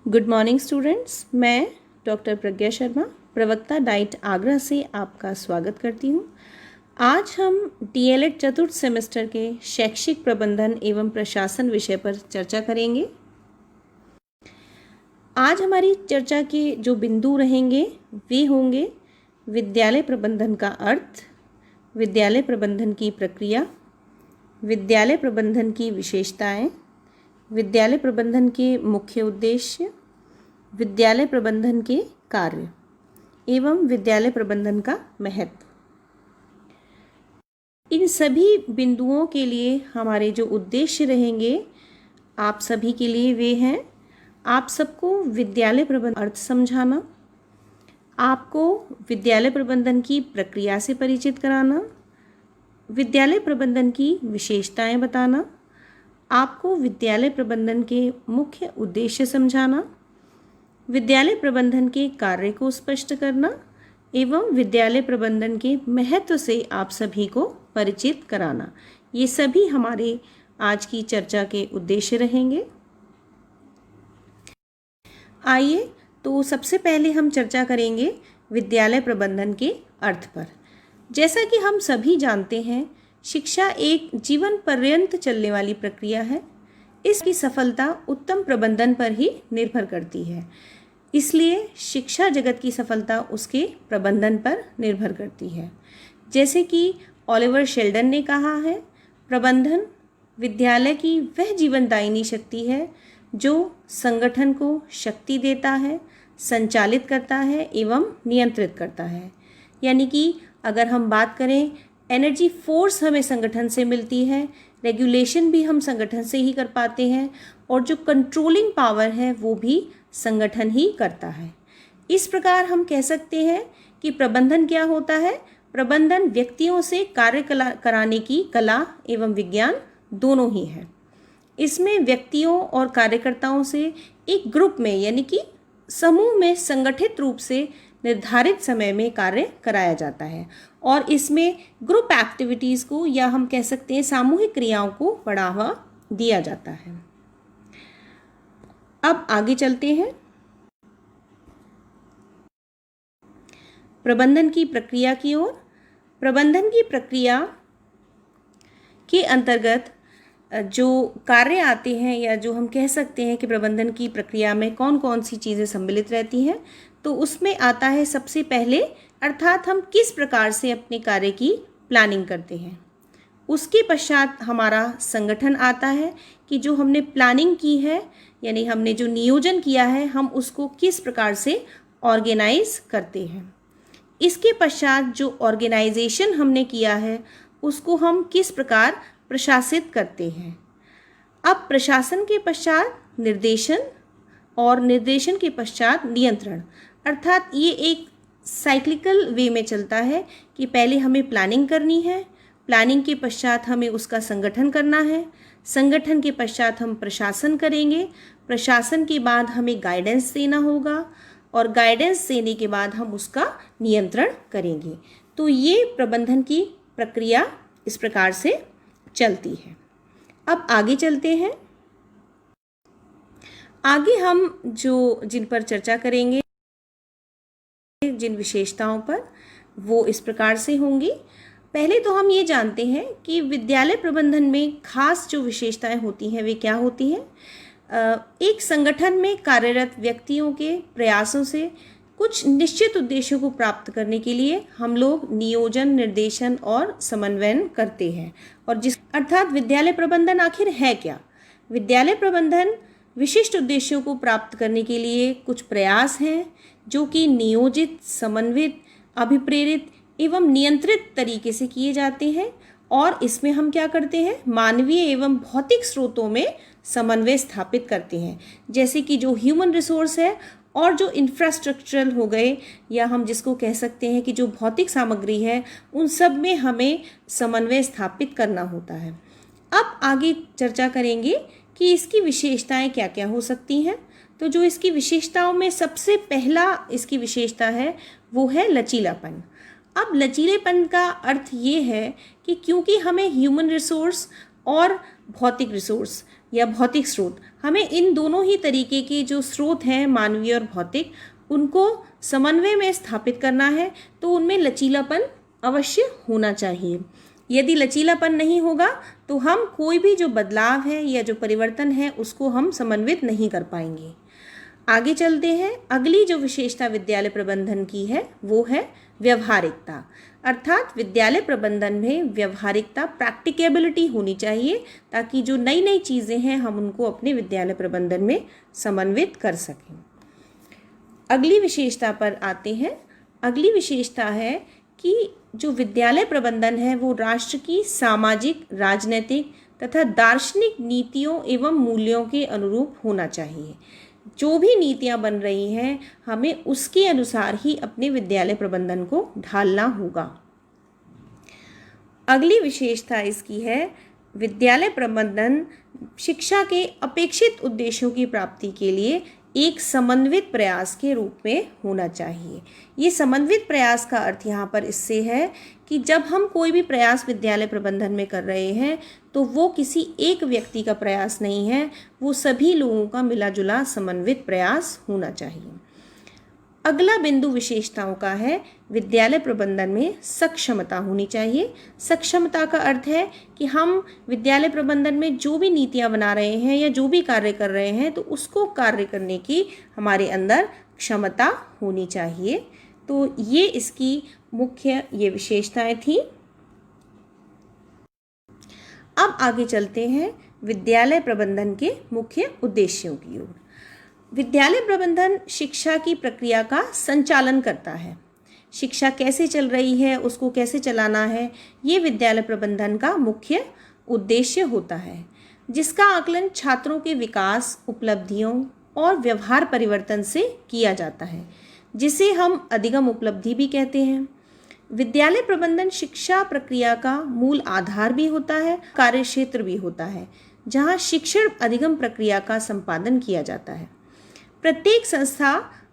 Good morning students, मैं doctor प्रज्ञा शर्मा प्रवक्ता diet Agra से आपका स्वागत करती हूँ। आज हम डीएलएड चतुर्थ सेमेस्टर के शैक्षिक प्रबंधन एवं प्रशासन विषय पर चर्चा करेंगे। आज हमारी चर्चा के जो बिंदु रहेंगे वे होंगे विद्यालय प्रबंधन का अर्थ, विद्यालय प्रबंधन की प्रक्रिया, विद्यालय प्रबंधन की विशेषताएं, विद्यालय प्रबंधन के मुख्य उद्देश्य, विद्यालय प्रबंधन के कार्य एवं विद्यालय प्रबंधन का महत्व। इन सभी बिंदुओं के लिए हमारे जो उद्देश्य रहेंगे आप सभी के लिए वे हैं, आप सबको विद्यालय प्रबंधन अर्थ समझाना, आपको विद्यालय प्रबंधन की प्रक्रिया से परिचित कराना, विद्यालय प्रबंधन की विशेषताएं बताना, आपको विद्यालय प्रबंधन के मुख्य उद्देश्य समझाना, विद्यालय प्रबंधन के कार्य को स्पष्ट करना एवं विद्यालय प्रबंधन के महत्व से आप सभी को परिचित कराना। ये सभी हमारे आज की चर्चा के उद्देश्य रहेंगे। आइए तो सबसे पहले हम चर्चा करेंगे विद्यालय प्रबंधन के अर्थ पर। जैसा कि हम सभी जानते हैं, शिक्षा एक जीवन पर्यंत चलने वाली प्रक्रिया है। इसकी सफलता उत्तम प्रबंधन पर ही निर्भर करती है, इसलिए शिक्षा जगत की सफलता उसके प्रबंधन पर निर्भर करती है। जैसे कि ओलिवर शेल्डन ने कहा है, प्रबंधन विद्यालय की वह जीवनदायिनी शक्ति है जो संगठन को शक्ति देता है, संचालित करता है एवं नियंत्रित करता है। यानी कि अगर हम बात करें, एनर्जी फोर्स हमें संगठन से मिलती है, रेगुलेशन भी हम संगठन से ही कर पाते हैं और जो कंट्रोलिंग पावर है वो भी संगठन ही करता है। इस प्रकार हम कह सकते हैं कि प्रबंधन क्या होता है। प्रबंधन व्यक्तियों से कार्य कराने की कला एवं विज्ञान दोनों ही है। इसमें व्यक्तियों और कार्यकर्ताओं से एक ग्रुप में यानी कि समूह में संगठित रूप से निर्धारित समय में कार्य कराया जाता है और इसमें ग्रुप एक्टिविटीज़ को या हम कह सकते हैं सामूहिक क्रियाओं को बढ़ावा दिया जाता है। अब आगे चलते हैं। प्रबंधन की प्रक्रिया की ओर। प्रबंधन की प्रक्रिया के अंतर्गत जो कार्य आते हैं या जो हम कह सकते हैं कि प्रबंधन की प्रक्रिया में कौन कौन सी चीज़ें सम्मिलित रहती हैं, तो उसमें आता है सबसे पहले, अर्थात हम किस प्रकार से अपने कार्य की प्लानिंग करते हैं। उसके पश्चात हमारा संगठन आता है कि जो हमने प्लानिंग की है यानी हमने जो नियोजन किया है हम उसको किस प्रकार से ऑर्गेनाइज करते हैं। इसके पश्चात जो ऑर्गेनाइजेशन हमने किया है उसको हम किस प्रकार प्रशासित करते हैं। अब प्रशासन के पश्चात निर्देशन और निर्देशन के पश्चात नियंत्रण, अर्थात ये एक साइक्लिकल वे में चलता है कि पहले हमें प्लानिंग करनी है, प्लानिंग के पश्चात हमें उसका संगठन करना है, संगठन के पश्चात हम प्रशासन करेंगे, प्रशासन के बाद हमें गाइडेंस देना होगा और गाइडेंस देने के बाद हम उसका नियंत्रण करेंगे। तो ये प्रबंधन की प्रक्रिया इस प्रकार से चलती है। अब आगे चलते हैं। आगे हम जिन पर चर्चा करेंगे, जिन विशेषताओं पर, वो इस प्रकार से होंगी। पहले तो हम ये जानते हैं कि विद्यालय प्रबंधन में खास जो विशेषताएं होती हैं वे क्या होती हैं। एक संगठन में कार्यरत व्यक्तियों के प्रयासों से कुछ निश्चित उद्देश्यों को प्राप्त करने के लिए हम लोग नियोजन, निर्देशन और समन्वयन करते हैं। और अर्थात विद्यालय प्रबंधन आखिर है क्या। विद्यालय प्रबंधन विशिष्ट उद्देश्यों को प्राप्त करने के लिए कुछ प्रयास हैं जो कि नियोजित, समन्वित, अभिप्रेरित एवं नियंत्रित तरीके से किए जाते हैं और इसमें हम क्या करते हैं, मानवीय एवं भौतिक स्रोतों में समन्वय स्थापित करते हैं। जैसे कि जो ह्यूमन रिसोर्स है और जो इंफ्रास्ट्रक्चरल हो गए या हम जिसको कह सकते हैं कि जो भौतिक सामग्री है, उन सब में हमें समन्वय स्थापित करना होता है। अब आगे चर्चा करेंगे कि इसकी विशेषताएं क्या क्या हो सकती हैं। तो जो इसकी विशेषताओं में सबसे पहला इसकी विशेषता है वो है लचीलापन। अब लचीलेपन का अर्थ ये है कि क्योंकि हमें ह्यूमन रिसोर्स और भौतिक रिसोर्स या भौतिक स्रोत, हमें इन दोनों ही तरीके के जो स्रोत हैं मानवीय और भौतिक, उनको समन्वय में स्थापित करना है। तो उनमें लचीलापन अवश्य होना चाहिए। यदि लचीलापन नहीं होगा तो हम कोई भी जो बदलाव है या जो परिवर्तन है उसको हम समन्वित नहीं कर पाएंगे। आगे चलते हैं। अगली जो विशेषता विद्यालय प्रबंधन की है वो है व्यवहारिकता, अर्थात विद्यालय प्रबंधन में व्यवहारिकता, प्रैक्टिकेबिलिटी होनी चाहिए, ताकि जो नई नई चीज़ें हैं हम उनको अपने विद्यालय प्रबंधन में समन्वित कर सकें। अगली विशेषता पर आते हैं। अगली विशेषता है कि जो विद्यालय प्रबंधन है वो राष्ट्र की सामाजिक, राजनीतिक तथा दार्शनिक नीतियों एवं मूल्यों के अनुरूप होना चाहिए। जो भी नीतियाँ बन रही हैं हमें उसके अनुसार ही अपने विद्यालय प्रबंधन को ढालना होगा। अगली विशेषता इसकी है विद्यालय प्रबंधन शिक्षा के अपेक्षित उद्देश्यों की प्राप्ति के लिए एक समन्वित प्रयास के रूप में होना चाहिए। ये समन्वित प्रयास का अर्थ यहाँ पर इससे है कि जब हम कोई भी प्रयास विद्यालय प्रबंधन में कर रहे हैं तो वो किसी एक व्यक्ति का प्रयास नहीं है, वो सभी लोगों का मिला जुला समन्वित प्रयास होना चाहिए। अगला बिंदु विशेषताओं का है विद्यालय प्रबंधन में सक्षमता होनी चाहिए। सक्षमता का अर्थ है कि हम विद्यालय प्रबंधन में जो भी नीतियाँ बना रहे हैं या जो भी कार्य कर रहे हैं तो उसको कार्य करने की हमारे अंदर क्षमता होनी चाहिए। तो ये इसकी मुख्य ये विशेषताएं थी। अब आगे चलते हैं विद्यालय प्रबंधन के मुख्य उद्देश्यों की ओर। विद्यालय प्रबंधन शिक्षा की प्रक्रिया का संचालन करता है। शिक्षा कैसे चल रही है, उसको कैसे चलाना है, ये विद्यालय प्रबंधन का मुख्य उद्देश्य होता है, जिसका आकलन छात्रों के विकास, उपलब्धियों और व्यवहार परिवर्तन से किया जाता है, जिसे हम अधिगम उपलब्धि भी कहते हैं। विद्यालय प्रबंधन शिक्षा प्रक्रिया का मूल आधार भी होता है, कार्यक्षेत्र भी होता है, जहाँ शिक्षण अधिगम प्रक्रिया का संपादन किया जाता है। प्रत्येक संस्था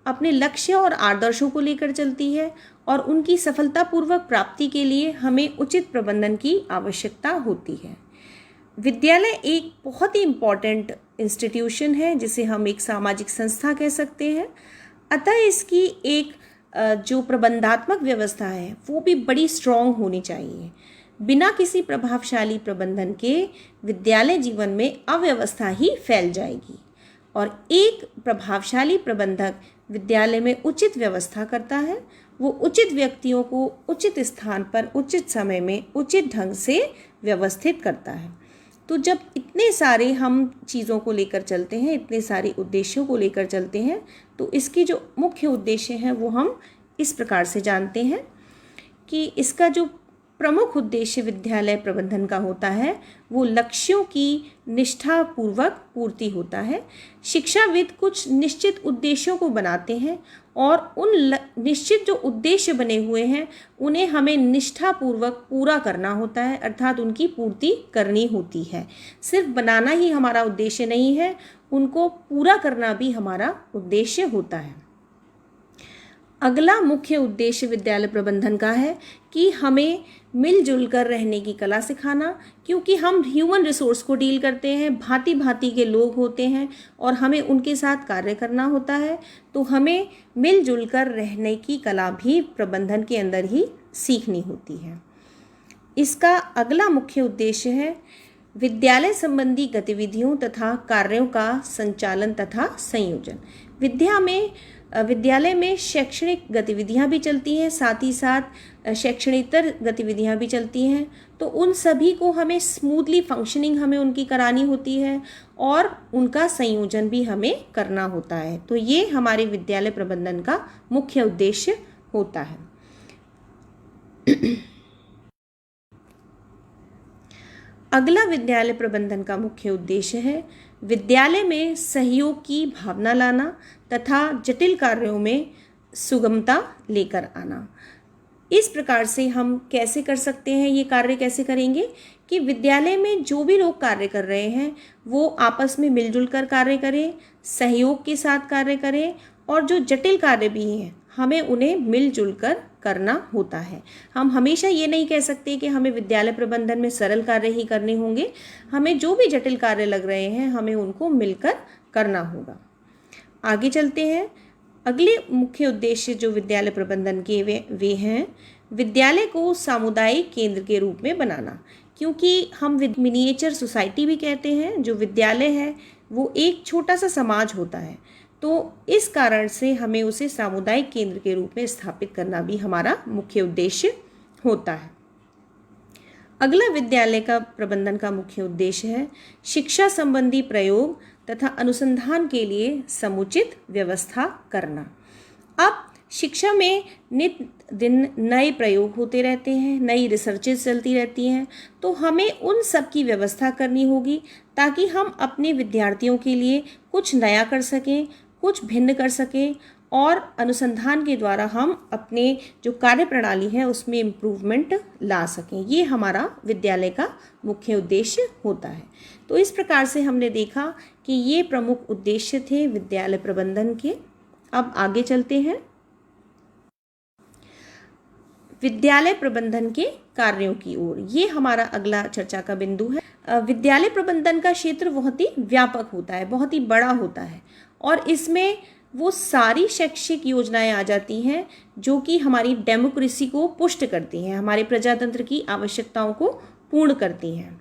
अपने लक्ष्य और आदर्शों को लेकर चलती है और उनकी सफलतापूर्वक प्राप्ति के लिए हमें उचित प्रबंधन की आवश्यकता होती है। विद्यालय एक बहुत ही इम्पॉर्टेंट इंस्टीट्यूशन है, जिसे हम एक सामाजिक संस्था कह सकते हैं। अतः इसकी एक जो प्रबंधात्मक व्यवस्था है वो भी बड़ी स्ट्रॉन्ग होनी चाहिए। बिना किसी प्रभावशाली प्रबंधन के विद्यालय जीवन में अव्यवस्था ही फैल जाएगी, और एक प्रभावशाली प्रबंधक विद्यालय में उचित व्यवस्था करता है। वो उचित व्यक्तियों को उचित स्थान पर उचित समय में उचित ढंग से व्यवस्थित करता है। तो जब इतने सारे हम चीज़ों को लेकर चलते हैं, इतने सारे उद्देश्यों को लेकर चलते हैं, तो इसकी जो मुख्य उद्देश्य हैं वो हम इस प्रकार से जानते हैं कि इसका जो प्रमुख उद्देश्य विद्यालय प्रबंधन का होता है वो लक्ष्यों की निष्ठापूर्वक पूर्ति होता है। शिक्षाविद कुछ निश्चित उद्देश्यों को बनाते हैं और उन निश्चित जो उद्देश्य बने हुए हैं उन्हें हमें निष्ठापूर्वक पूरा करना होता है, अर्थात उनकी पूर्ति करनी होती है। सिर्फ बनाना ही हमारा उद्देश्य नहीं है, उनको पूरा करना भी हमारा उद्देश्य होता है। अगला मुख्य उद्देश्य विद्यालय प्रबंधन का है कि हमें मिलजुल कर रहने की कला सिखाना, क्योंकि हम ह्यूमन रिसोर्स को डील करते हैं, भांति भांति के लोग होते हैं और हमें उनके साथ कार्य करना होता है। तो हमें मिलजुल कर रहने की कला भी प्रबंधन के अंदर ही सीखनी होती है। इसका अगला मुख्य उद्देश्य है विद्यालय संबंधी गतिविधियों तथा कार्यों का संचालन तथा संयोजन। विद्यालय में शैक्षणिक गतिविधियां भी चलती हैं, साथ ही साथ शैक्षणिकेतर गतिविधियां भी चलती हैं। तो उन सभी को हमें स्मूथली फंक्शनिंग हमें उनकी करानी होती है और उनका संयोजन भी हमें करना होता है। तो ये हमारे विद्यालय प्रबंधन का मुख्य उद्देश्य होता है। अगला विद्यालय प्रबंधन का मुख्य उद्देश्य है विद्यालय में सहयोग की भावना लाना तथा जटिल कार्यों में सुगमता लेकर आना। इस प्रकार से हम कैसे कर सकते हैं, ये कार्य कैसे करेंगे कि विद्यालय में जो भी लोग कार्य कर रहे हैं वो आपस में मिलजुल कर कार्य करें, सहयोग के साथ कार्य करें, और जो जटिल कार्य भी हैं हमें उन्हें मिलजुल कर करना होता है। हम हमेशा ये नहीं कह सकते कि हमें विद्यालय प्रबंधन में सरल कार्य ही करने होंगे। हमें जो भी जटिल कार्य लग रहे हैं हमें उनको मिलकर करना होगा। आगे चलते हैं। अगले मुख्य उद्देश्य जो विद्यालय प्रबंधन के वे हैं विद्यालय को सामुदायिक केंद्र के रूप में बनाना, क्योंकि हम मिनिएचर सोसाइटी भी कहते हैं। जो विद्यालय है वो एक छोटा सा समाज होता है, तो इस कारण से हमें उसे सामुदायिक केंद्र के रूप में स्थापित करना भी हमारा मुख्य उद्देश्य होता है। अगला विद्यालय का प्रबंधन का मुख्य उद्देश्य है शिक्षा संबंधी प्रयोग तथा अनुसंधान के लिए समुचित व्यवस्था करना। अब शिक्षा में नित दिन नए प्रयोग होते रहते हैं, नई रिसर्चेज चलती रहती हैं, तो हमें उन सब की व्यवस्था करनी होगी ताकि हम अपने विद्यार्थियों के लिए कुछ नया कर सकें, कुछ भिन्न कर सकें और अनुसंधान के द्वारा हम अपने जो कार्य प्रणाली है उसमें इम्प्रूवमेंट ला सकें। ये हमारा विद्यालय का मुख्य उद्देश्य होता है। तो इस प्रकार से हमने देखा कि ये प्रमुख उद्देश्य थे विद्यालय प्रबंधन के। अब आगे चलते हैं विद्यालय प्रबंधन के कार्यों की ओर। ये हमारा अगला चर्चा का बिंदु है। विद्यालय प्रबंधन का क्षेत्र बहुत ही व्यापक होता है, बहुत ही बड़ा होता है और इसमें वो सारी शैक्षिक योजनाएं आ जाती हैं जो कि हमारी डेमोक्रेसी को पुष्ट करती हैं, हमारे प्रजातंत्र की आवश्यकताओं को पूर्ण करती हैं।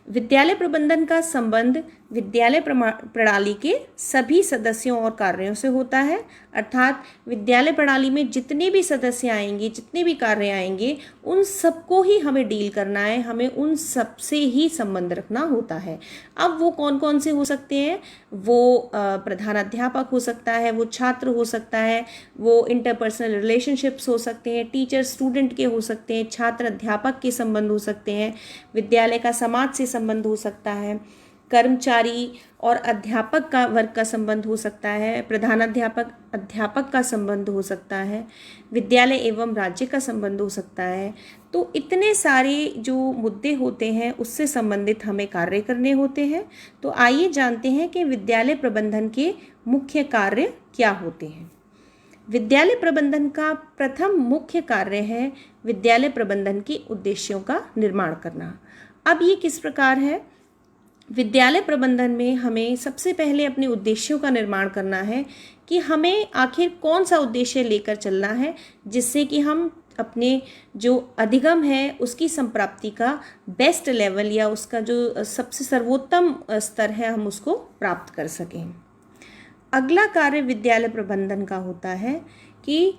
विद्यालय प्रबंधन का संबंध विद्यालय प्रणाली के सभी सदस्यों और कार्यों से होता है, अर्थात विद्यालय प्रणाली में जितने भी सदस्य आएंगे, जितने भी कार्य आएंगे, उन सबको ही हमें डील करना है, हमें उन सब से ही संबंध रखना होता है। अब वो कौन कौन से हो सकते हैं? वो प्रधानाध्यापक हो सकता है, वो छात्र हो सकता है, वो इंटरपर्सनल रिलेशनशिप्स हो सकते हैं, टीचर स्टूडेंट के हो सकते हैं, छात्र अध्यापक के संबंध हो सकते हैं, विद्यालय का समाज से संबंध हो सकता है, कर्मचारी और अध्यापक का वर्ग का संबंध हो सकता है, प्रधानाध्यापक अध्यापक का संबंध हो सकता है, विद्यालय एवं राज्य का संबंध हो सकता है। तो इतने सारे जो मुद्दे होते हैं उससे संबंधित हमें कार्य करने होते हैं। तो आइए जानते हैं कि विद्यालय प्रबंधन के मुख्य कार्य क्या होते हैं। विद्यालय प्रबंधन का प्रथम मुख्य कार्य है विद्यालय प्रबंधन के उद्देश्यों का निर्माण करना। अब ये किस प्रकार है? विद्यालय प्रबंधन में हमें सबसे पहले अपने उद्देश्यों का निर्माण करना है कि हमें आखिर कौन सा उद्देश्य लेकर चलना है जिससे कि हम अपने जो अधिगम है उसकी संप्राप्ति का बेस्ट लेवल या उसका जो सबसे सर्वोत्तम स्तर है हम उसको प्राप्त कर सकें। अगला कार्य विद्यालय प्रबंधन का होता है कि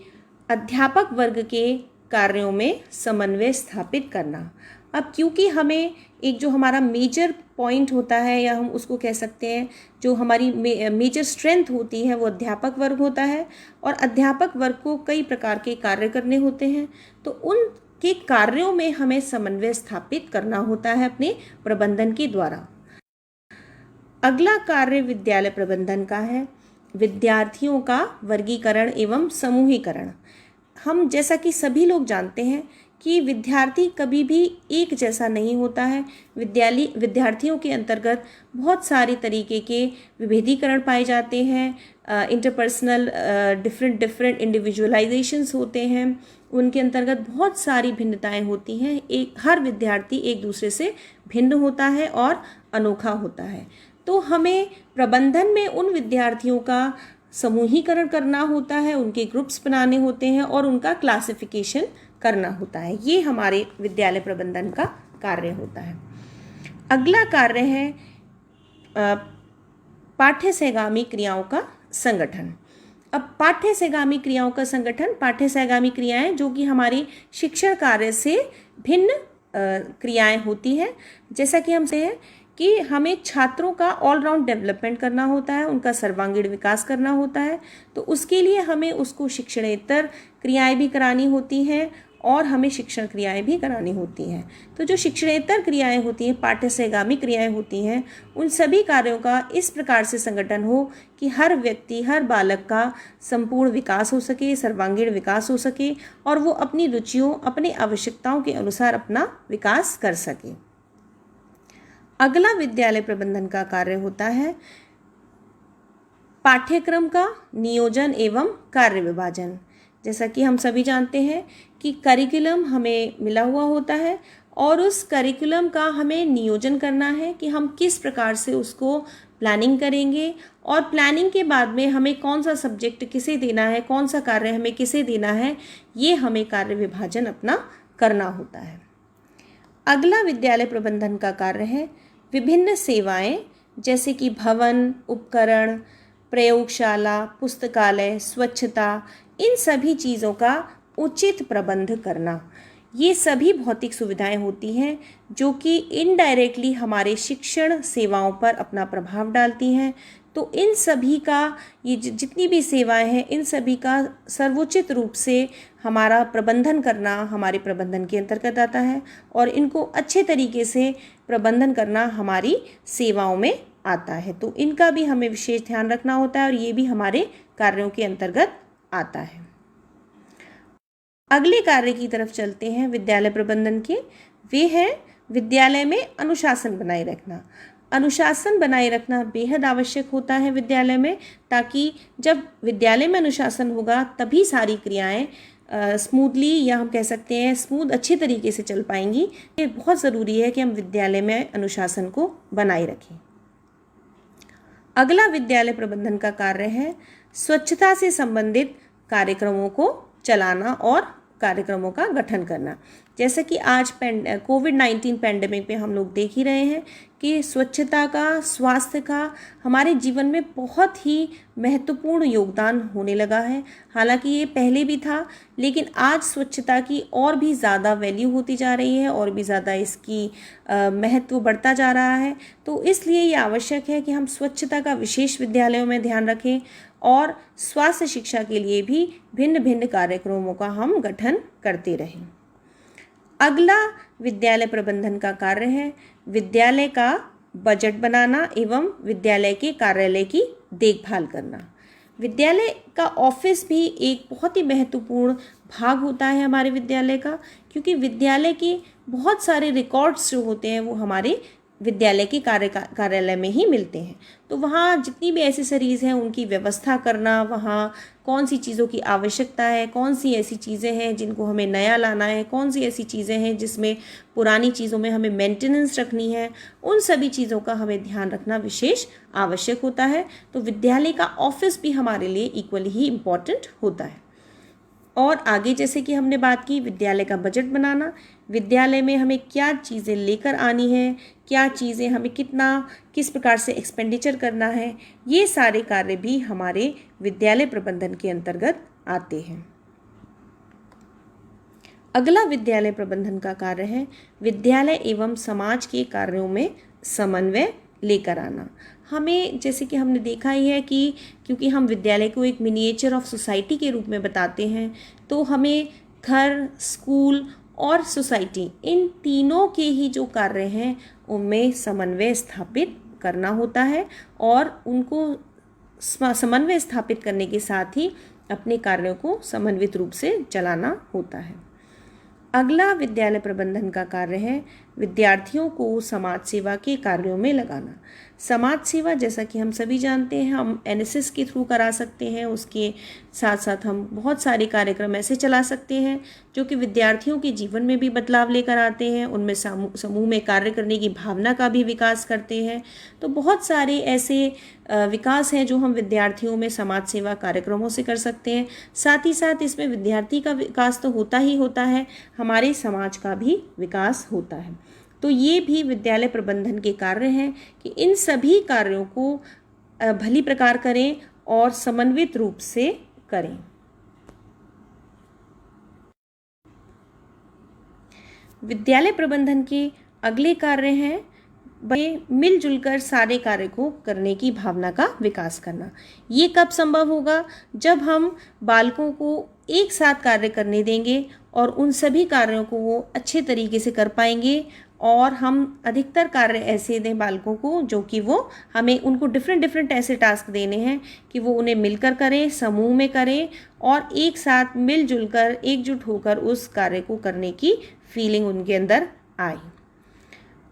अध्यापक वर्ग के कार्यों में समन्वय स्थापित करना। अब क्योंकि हमें एक जो हमारा मेजर पॉइंट होता है या हम उसको कह सकते हैं जो हमारी मेजर स्ट्रेंथ होती है वो अध्यापक वर्ग होता है और अध्यापक वर्ग को कई प्रकार के कार्य करने होते हैं, तो उनके कार्यों में हमें समन्वय स्थापित करना होता है अपने प्रबंधन के द्वारा। अगला कार्य विद्यालय प्रबंधन का है विद्यार्थियों का वर्गीकरण एवं समूहीकरण। हम जैसा कि सभी लोग जानते हैं कि विद्यार्थी कभी भी एक जैसा नहीं होता है। विद्यार्थियों के अंतर्गत बहुत सारे तरीके के विभेदीकरण पाए जाते हैं, इंटरपर्सनल डिफरेंट इंडिविजुअलाइजेशंस होते हैं, उनके अंतर्गत बहुत सारी भिन्नताएं होती हैं। हर विद्यार्थी एक दूसरे से भिन्न होता है और अनोखा होता है। तो हमें प्रबंधन में उन विद्यार्थियों का समूहीकरण करना होता है, उनके ग्रुप्स बनाने होते हैं और उनका क्लासिफिकेशन करना होता है। ये हमारे विद्यालय प्रबंधन का कार्य होता है। अगला कार्य है पाठ्य सहगामी क्रियाओं का संगठन। अब पाठ्य सहगामी क्रियाओं का संगठन, पाठ्य सहगामी क्रियाएं जो कि हमारी शिक्षण कार्य से भिन्न क्रियाएं होती हैं। जैसा कि हम से हैं कि हमें छात्रों का ऑलराउंड डेवलपमेंट करना होता है, उनका सर्वांगीण विकास करना होता है, तो उसके लिए हमें उसको शिक्षणेतर क्रियाएं भी करानी होती हैं और हमें शिक्षण क्रियाएं भी करानी होती हैं। तो जो शिक्षणेतर क्रियाएं होती हैं, पाठ्य सहगामी क्रियाएं होती हैं, उन सभी कार्यों का इस प्रकार से संगठन हो कि हर व्यक्ति, हर बालक का संपूर्ण विकास हो सके, सर्वांगीण विकास हो सके और वो अपनी रुचियों, अपनी आवश्यकताओं के अनुसार अपना विकास कर सके। अगला विद्यालय प्रबंधन का कार्य होता है पाठ्यक्रम का नियोजन एवं कार्य विभाजन। जैसा कि हम सभी जानते हैं कि करिकुलम हमें मिला हुआ होता है और उस करिकुलम का हमें नियोजन करना है कि हम किस प्रकार से उसको प्लानिंग करेंगे और प्लानिंग के बाद में हमें कौन सा सब्जेक्ट किसे देना है, कौन सा कार्य हमें किसे देना है, ये हमें कार्य विभाजन अपना करना होता है। अगला विद्यालय प्रबंधन का कार्य है विभिन्न सेवाएं जैसे कि भवन, उपकरण, प्रयोगशाला, पुस्तकालय, स्वच्छता, इन सभी चीज़ों का उचित प्रबंध करना। ये सभी भौतिक सुविधाएं होती हैं जो कि इनडायरेक्टली हमारे शिक्षण सेवाओं पर अपना प्रभाव डालती हैं। तो इन सभी का ये जितनी भी सेवाएं हैं, इन सभी का सर्वोचित रूप से हमारा प्रबंधन करना हमारे प्रबंधन के अंतर्गत आता है और इनको अच्छे तरीके से प्रबंधन करना हमारी सेवाओं में आता है। तो इनका भी हमें विशेष ध्यान रखना होता है और ये भी हमारे कार्यों के अंतर्गत आता है। अगले कार्य की तरफ चलते हैं विद्यालय प्रबंधन के। वे हैं विद्यालय में अनुशासन बनाए रखना। अनुशासन बनाए रखना बेहद आवश्यक होता है विद्यालय में, ताकि जब विद्यालय में अनुशासन होगा तभी सारी क्रियाएं स्मूथली, या हम कह सकते हैं स्मूथ, अच्छे तरीके से चल पाएंगी। ये बहुत ज़रूरी है कि हम विद्यालय में अनुशासन को बनाए रखें। अगला विद्यालय प्रबंधन का कार्य है स्वच्छता से संबंधित कार्यक्रमों को चलाना और कार्यक्रमों का गठन करना। जैसे कि आज कोविड-19 पैंडेमिक में हम लोग देख ही रहे हैं कि स्वच्छता का, स्वास्थ्य का हमारे जीवन में बहुत ही महत्वपूर्ण योगदान होने लगा है। हालांकि ये पहले भी था, लेकिन आज स्वच्छता की और भी ज़्यादा वैल्यू होती जा रही है और भी ज़्यादा इसकी महत्व बढ़ता जा रहा है। तो इसलिए ये आवश्यक है कि हम स्वच्छता का विशेष विद्यालयों में ध्यान रखें और स्वास्थ्य शिक्षा के लिए भी भिन्न भिन्न कार्यक्रमों का हम गठन करते रहें। अगला विद्यालय प्रबंधन का कार्य है विद्यालय का बजट बनाना एवं विद्यालय के कार्यालय की देखभाल करना। विद्यालय का ऑफिस भी एक बहुत ही महत्वपूर्ण भाग होता है हमारे विद्यालय का, क्योंकि विद्यालय के बहुत सारे रिकॉर्ड्स जो होते हैं वो हमारे विद्यालय के कार्यालय में ही मिलते हैं। तो वहाँ जितनी भी एसेसरीज़ हैं उनकी व्यवस्था करना, वहाँ कौन सी चीज़ों की आवश्यकता है, कौन सी ऐसी चीज़ें हैं जिनको हमें नया लाना है, कौन सी ऐसी चीज़ें हैं जिसमें पुरानी चीज़ों में हमें मेंटेनेंस रखनी है, उन सभी चीज़ों का हमें ध्यान रखना विशेष आवश्यक होता है। तो विद्यालय का ऑफिस भी हमारे लिए इक्वली ही इम्पॉर्टेंट होता है। और आगे जैसे कि हमने बात की विद्यालय का बजट बनाना, विद्यालय में हमें क्या चीज़ें लेकर आनी है, क्या चीज़ें हमें किस प्रकार से एक्सपेंडिचर करना है, ये सारे कार्य भी हमारे विद्यालय प्रबंधन के अंतर्गत आते हैं। अगला विद्यालय प्रबंधन का कार्य है विद्यालय एवं समाज के कार्यों में समन्वय लेकर आना। हमें जैसे कि हमने देखा ही है कि क्योंकि हम विद्यालय को एक मिनिएचर ऑफ सोसाइटी के रूप में बताते हैं, तो हमें घर, स्कूल और सोसाइटी, इन तीनों के ही जो कार्य हैं उनमें समन्वय स्थापित करना होता है और उनको समन्वय स्थापित करने के साथ ही अपने कार्यों को समन्वित रूप से चलाना होता है। अगला विद्यालय प्रबंधन का कार्य है विद्यार्थियों को समाज सेवा के कार्यों में लगाना। समाज सेवा जैसा कि हम सभी जानते हैं, हम एनएसएस के थ्रू करा सकते हैं, उसके साथ साथ हम बहुत सारे कार्यक्रम ऐसे चला सकते हैं जो कि विद्यार्थियों के जीवन में भी बदलाव लेकर आते हैं, उनमें समूह में कार्य करने की भावना का भी विकास करते हैं। तो बहुत सारे ऐसे विकास हैं जो हम विद्यार्थियों में समाज सेवा कार्यक्रमों से कर सकते हैं। साथ ही साथ इसमें विद्यार्थी का विकास तो होता ही होता है, हमारे समाज का भी विकास होता है। तो ये भी विद्यालय प्रबंधन के कार्य हैं कि इन सभी कार्यों को भली प्रकार करें और समन्वित रूप से करें। विद्यालय प्रबंधन के अगले कार्य हैं मिलजुल कर सारे कार्य को करने की भावना का विकास करना। ये कब संभव होगा? जब हम बालकों को एक साथ कार्य करने देंगे और उन सभी कार्यों को वो अच्छे तरीके से कर पाएंगे और हम अधिकतर कार्य ऐसे दें बालकों को जो कि वो हमें उनको डिफरेंट ऐसे टास्क देने हैं कि वो उन्हें मिलकर करें, समूह में करें और एक साथ मिलजुल कर एकजुट होकर उस कार्य को करने की फीलिंग उनके अंदर आए।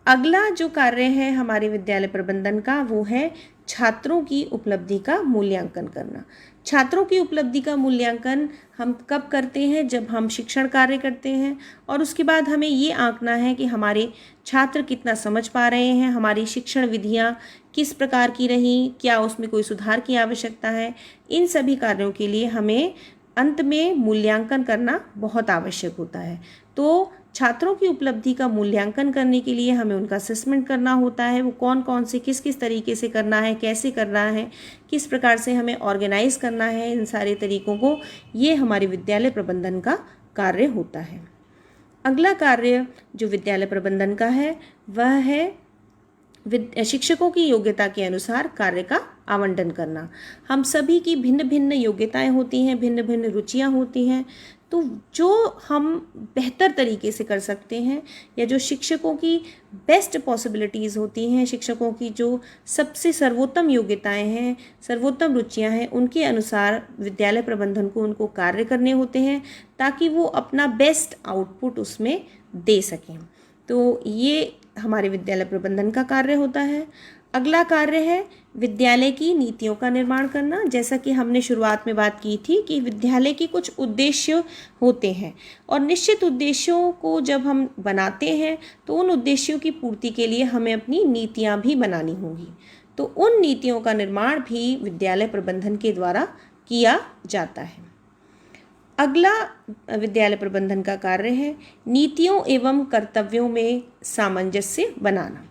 अगला जो कार्य है हमारे विद्यालय प्रबंधन का वो है छात्रों की उपलब्धि का मूल्यांकन करना। छात्रों की उपलब्धि का मूल्यांकन हम कब करते हैं? जब हम शिक्षण कार्य करते हैं, और उसके बाद हमें ये आंकना है कि हमारे छात्र कितना समझ पा रहे हैं, हमारी शिक्षण विधियाँ किस प्रकार की रहीं, क्या उसमें कोई सुधार की आवश्यकता है। इन सभी कार्यों के लिए हमें अंत में मूल्यांकन करना बहुत आवश्यक होता है। तो छात्रों की उपलब्धि का मूल्यांकन करने के लिए हमें उनका असेसमेंट करना होता है। वो कौन कौन से किस किस तरीके से करना है, कैसे करना है, किस प्रकार से हमें ऑर्गेनाइज करना है, इन सारे तरीकों को, ये हमारे विद्यालय प्रबंधन का कार्य होता है। अगला कार्य जो विद्यालय प्रबंधन का है वह है शिक्षकों की योग्यता के अनुसार कार्य का आवंटन करना। हम सभी की भिन्न भिन्न योग्यताएं होती हैं, भिन्न भिन्न रुचियां होती हैं। तो जो हम बेहतर तरीके से कर सकते हैं, या जो शिक्षकों की बेस्ट पॉसिबिलिटीज़ होती हैं, शिक्षकों की जो सबसे सर्वोत्तम योग्यताएं हैं, सर्वोत्तम रुचियां हैं, उनके अनुसार विद्यालय प्रबंधन को उनको कार्य करने होते हैं, ताकि वो अपना बेस्ट आउटपुट उसमें दे सकें। तो ये हमारे विद्यालय प्रबंधन का कार्य होता है। अगला कार्य है विद्यालय की नीतियों का निर्माण करना। जैसा कि हमने शुरुआत में बात की थी कि विद्यालय की कुछ उद्देश्य होते हैं, और निश्चित उद्देश्यों को जब हम बनाते हैं तो उन उद्देश्यों की पूर्ति के लिए हमें अपनी नीतियाँ भी बनानी होंगी। तो उन नीतियों का निर्माण भी विद्यालय प्रबंधन के द्वारा किया जाता है। अगला विद्यालय प्रबंधन का कार्य है नीतियों एवं कर्तव्यों में सामंजस्य बनाना।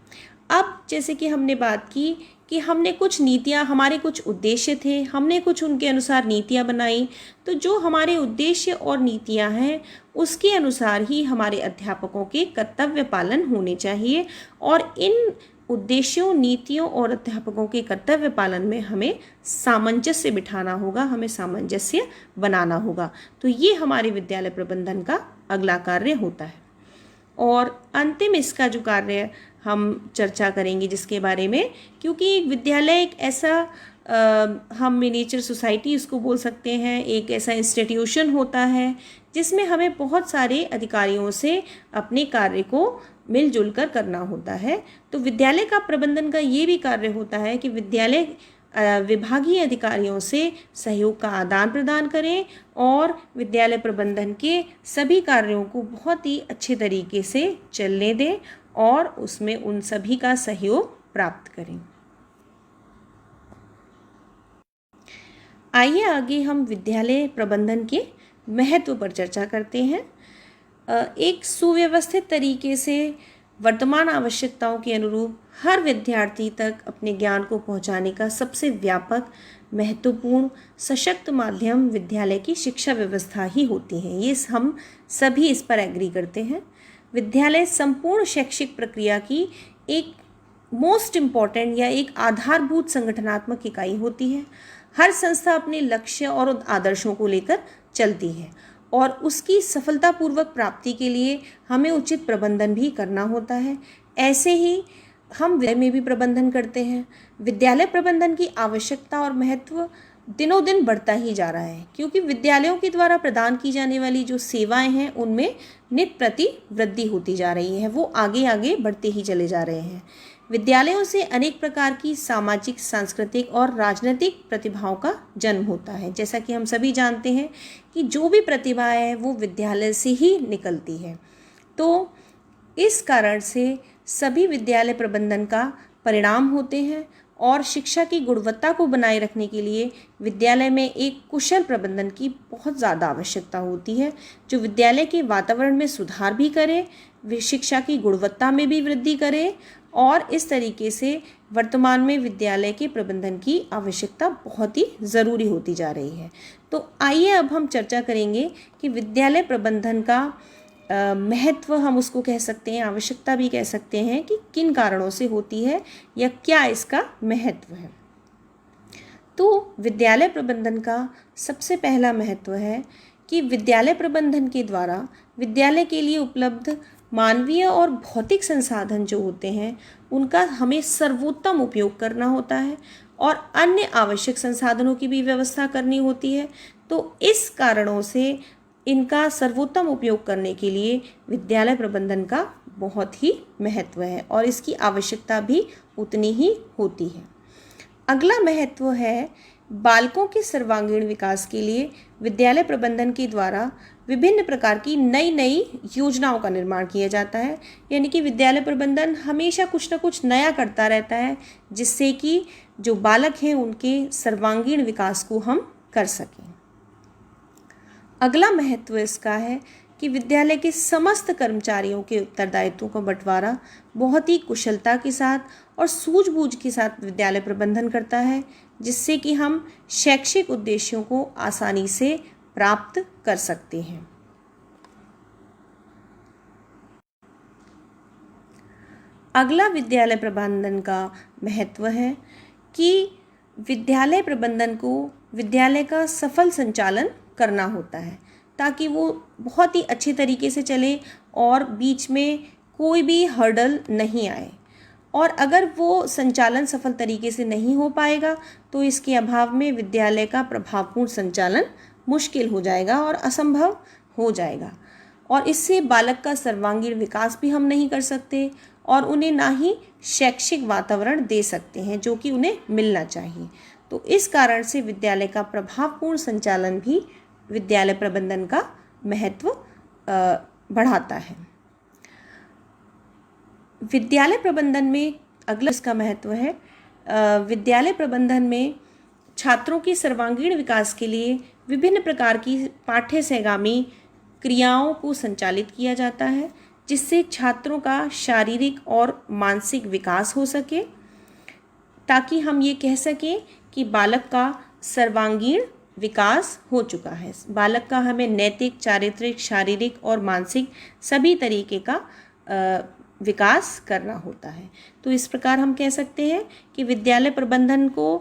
अब जैसे कि हमने बात की कि हमने कुछ नीतियाँ, हमारे कुछ उद्देश्य थे, हमने कुछ उनके अनुसार नीतियाँ बनाई, तो जो हमारे उद्देश्य और नीतियाँ हैं उसके अनुसार ही हमारे अध्यापकों के कर्तव्य पालन होने चाहिए, और इन उद्देश्यों, नीतियों और अध्यापकों के कर्तव्य पालन में हमें सामंजस्य बिठाना होगा, हमें सामंजस्य बनाना होगा। तो ये हमारे विद्यालय प्रबंधन का अगला कार्य होता है। और अंतिम इसका जो कार्य हम चर्चा करेंगे जिसके बारे में, क्योंकि विद्यालय एक ऐसा हम मिनिएचर सोसाइटी इसको बोल सकते हैं, एक ऐसा इंस्टीट्यूशन होता है जिसमें हमें बहुत सारे अधिकारियों से अपने कार्य को मिलजुल कर करना होता है। तो विद्यालय का प्रबंधन का ये भी कार्य होता है कि विद्यालय विभागीय अधिकारियों से सहयोग का आदान प्रदान करें और विद्यालय प्रबंधन के सभी कार्यों को बहुत ही अच्छे तरीके से चलने दें और उसमें उन सभी का सहयोग प्राप्त करें। आइए आगे हम विद्यालय प्रबंधन के महत्व पर चर्चा करते हैं। एक सुव्यवस्थित तरीके से वर्तमान आवश्यकताओं के अनुरूप हर विद्यार्थी तक अपने ज्ञान को पहुंचाने का सबसे व्यापक, महत्वपूर्ण, सशक्त माध्यम विद्यालय की शिक्षा व्यवस्था ही होती है। ये हम सभी इस पर एग्री करते हैं। विद्यालय संपूर्ण शैक्षिक प्रक्रिया की एक मोस्ट इम्पॉर्टेंट या एक आधारभूत संगठनात्मक इकाई होती है। हर संस्था अपने लक्ष्य और आदर्शों को लेकर चलती है, और उसकी सफलतापूर्वक प्राप्ति के लिए हमें उचित प्रबंधन भी करना होता है। ऐसे ही हम विद्यालय में भी प्रबंधन करते हैं। विद्यालय प्रबंधन की आवश्यकता और महत्व दिनों दिन बढ़ता ही जा रहा है, क्योंकि विद्यालयों के द्वारा प्रदान की जाने वाली जो सेवाएं हैं उनमें नित प्रति वृद्धि होती जा रही है, वो आगे आगे बढ़ते ही चले जा रहे हैं। विद्यालयों से अनेक प्रकार की सामाजिक, सांस्कृतिक और राजनीतिक प्रतिभाओं का जन्म होता है। जैसा कि हम सभी जानते हैं कि जो भी प्रतिभा है वो विद्यालय से ही निकलती है। तो इस कारण से सभी विद्यालय प्रबंधन का परिणाम होते हैं, और शिक्षा की गुणवत्ता को बनाए रखने के लिए विद्यालय में एक कुशल प्रबंधन की बहुत ज़्यादा आवश्यकता होती है, जो विद्यालय के वातावरण में सुधार भी करे, शिक्षा की गुणवत्ता में भी वृद्धि करे, और इस तरीके से वर्तमान में विद्यालय के प्रबंधन की आवश्यकता बहुत ही ज़रूरी होती जा रही है। तो आइए अब हम चर्चा करेंगे कि विद्यालय प्रबंधन का महत्व, हम उसको कह सकते हैं, आवश्यकता भी कह सकते हैं, कि किन कारणों से होती है या क्या इसका महत्व है। तो विद्यालय प्रबंधन का सबसे पहला महत्व है कि विद्यालय प्रबंधन के द्वारा विद्यालय के लिए उपलब्ध मानवीय और भौतिक संसाधन जो होते हैं उनका हमें सर्वोत्तम उपयोग करना होता है, और अन्य आवश्यक संसाधनों की भी व्यवस्था करनी होती है। तो इस कारणों से इनका सर्वोत्तम उपयोग करने के लिए विद्यालय प्रबंधन का बहुत ही महत्व है, और इसकी आवश्यकता भी उतनी ही होती है। अगला महत्व है बालकों के सर्वांगीण विकास के लिए विद्यालय प्रबंधन के द्वारा विभिन्न प्रकार की नई नई योजनाओं का निर्माण किया जाता है। यानी कि विद्यालय प्रबंधन हमेशा कुछ न कुछ नया करता रहता है, जिससे कि जो बालक हैं उनके सर्वांगीण विकास को हम कर सकें। अगला महत्व इसका है कि विद्यालय के समस्त कर्मचारियों के उत्तरदायित्वों का बंटवारा बहुत ही कुशलता के साथ और सूझबूझ के साथ विद्यालय प्रबंधन करता है, जिससे कि हम शैक्षिक उद्देश्यों को आसानी से प्राप्त कर सकते हैं। अगला विद्यालय प्रबंधन का महत्व है कि विद्यालय प्रबंधन को विद्यालय का सफल संचालन करना होता है, ताकि वो बहुत ही अच्छे तरीके से चले और बीच में कोई भी हर्डल नहीं आए। और अगर वो संचालन सफल तरीके से नहीं हो पाएगा तो इसके अभाव में विद्यालय का प्रभावपूर्ण संचालन मुश्किल हो जाएगा और असंभव हो जाएगा, और इससे बालक का सर्वांगीण विकास भी हम नहीं कर सकते और उन्हें ना ही शैक्षिक वातावरण दे सकते हैं जो कि उन्हें मिलना चाहिए। तो इस कारण से विद्यालय का प्रभावपूर्ण संचालन भी विद्यालय प्रबंधन का महत्व बढ़ाता है। विद्यालय प्रबंधन में अगला इसका महत्व है, विद्यालय प्रबंधन में छात्रों के सर्वांगीण विकास के लिए विभिन्न प्रकार की पाठ्य सहगामी क्रियाओं को संचालित किया जाता है, जिससे छात्रों का शारीरिक और मानसिक विकास हो सके, ताकि हम ये कह सकें कि बालक का सर्वांगीण विकास हो चुका है। बालक का हमें नैतिक, चारित्रिक, शारीरिक और मानसिक सभी तरीके का विकास करना होता है। तो इस प्रकार हम कह सकते हैं कि विद्यालय प्रबंधन को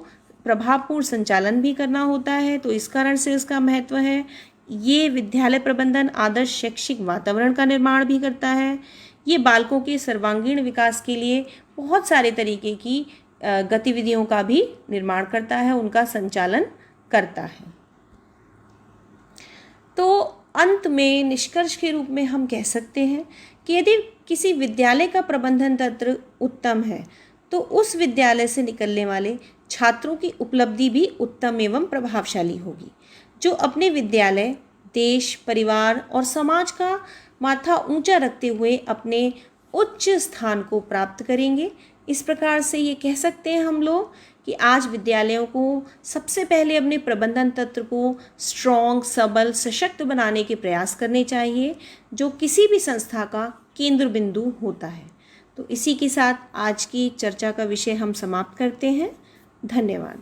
प्रभावपूर्ण संचालन भी करना होता है, तो इस कारण से इसका महत्व है। ये विद्यालय प्रबंधन आदर्श शैक्षिक वातावरण का निर्माण भी करता है। ये बालकों के सर्वांगीण विकास के लिए बहुत सारे तरीके की गतिविधियों का भी निर्माण करता है, उनका संचालन करता है। तो अंत में निष्कर्ष के रूप में हम कह सकते हैं कि यदि किसी विद्यालय का प्रबंधन तंत्र उत्तम है तो उस विद्यालय से निकलने वाले छात्रों की उपलब्धि भी उत्तम एवं प्रभावशाली होगी, जो अपने विद्यालय, देश, परिवार और समाज का माथा ऊंचा रखते हुए अपने उच्च स्थान को प्राप्त करेंगे। इस प्रकार से ये कह सकते हैं हम लोग कि आज विद्यालयों को सबसे पहले अपने प्रबंधन तंत्र को स्ट्रॉन्ग, सबल, सशक्त बनाने के प्रयास करने चाहिए, जो किसी भी संस्था का केंद्र बिंदु होता है। तो इसी के साथ आज की चर्चा का विषय हम समाप्त करते हैं। धन्यवाद।